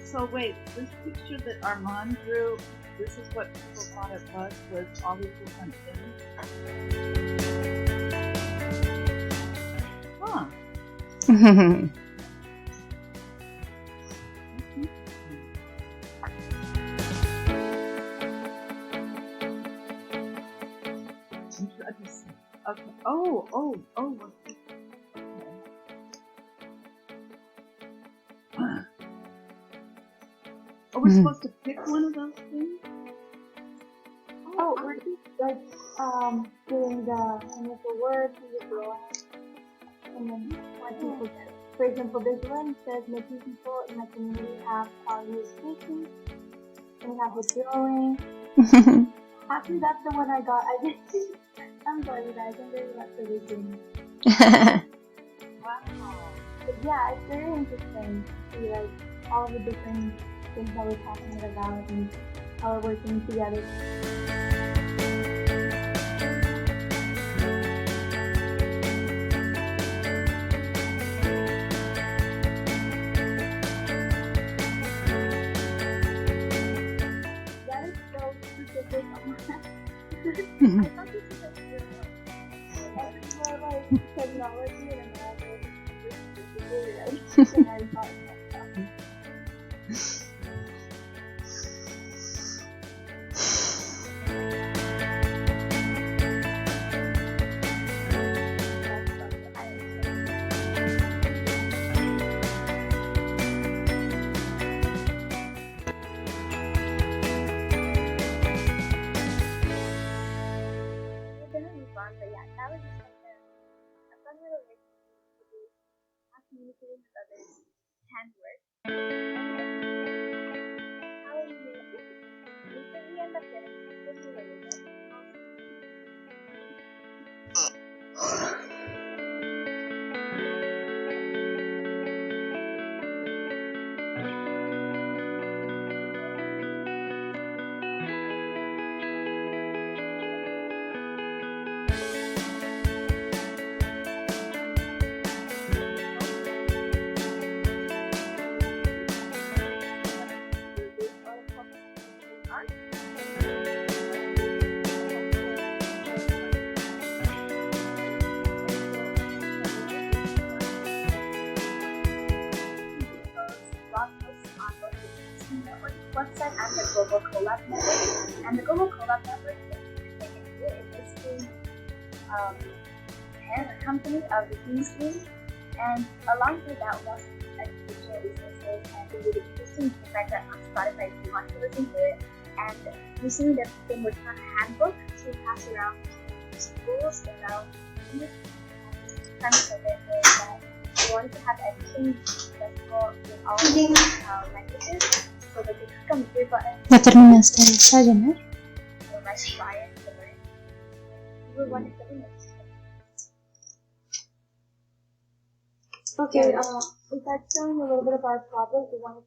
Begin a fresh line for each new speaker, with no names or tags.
So wait, this picture that Armand drew, this is what people thought it was all these different things? Huh. Interesting. Okay. Oh. What's this? Okay. Are we supposed to pick one of those things?
Oh, we're just like doing the initial words and just drawing, and then when people get it. For example, this one says making people in my community have communication, and we have the drawing. Actually, that's the one I got. I did. I'm sorry, guys. I'm very much for this game.
Wow.
But yeah, it's very interesting to see like all the different things that we're talking about and how we're working together. That is so specific. I thought this was like that is more like technology and all this than I thought myself. It's gonna be fun, but yeah, that was just like a fun little activity to do. How communicating with others can work. How we use it. Usually end up getting pretty relatable. Website and the Global Collab Network. And the Global Collab Network is basically parent company of the Teamstream. And alongside that, we also use educational resources, and we really interesting the fact that on Spotify if you want to listen to it. And recently they've been working on a handbook to pass around to schools around the premise of it is that we wanted to have everything accessible in all languages. So that you click on the three buttons.
¿Ya terminaste de desayunar?
So let's try it to learn. We want to put in it. Okay, besides showing a little bit of our project, we wanted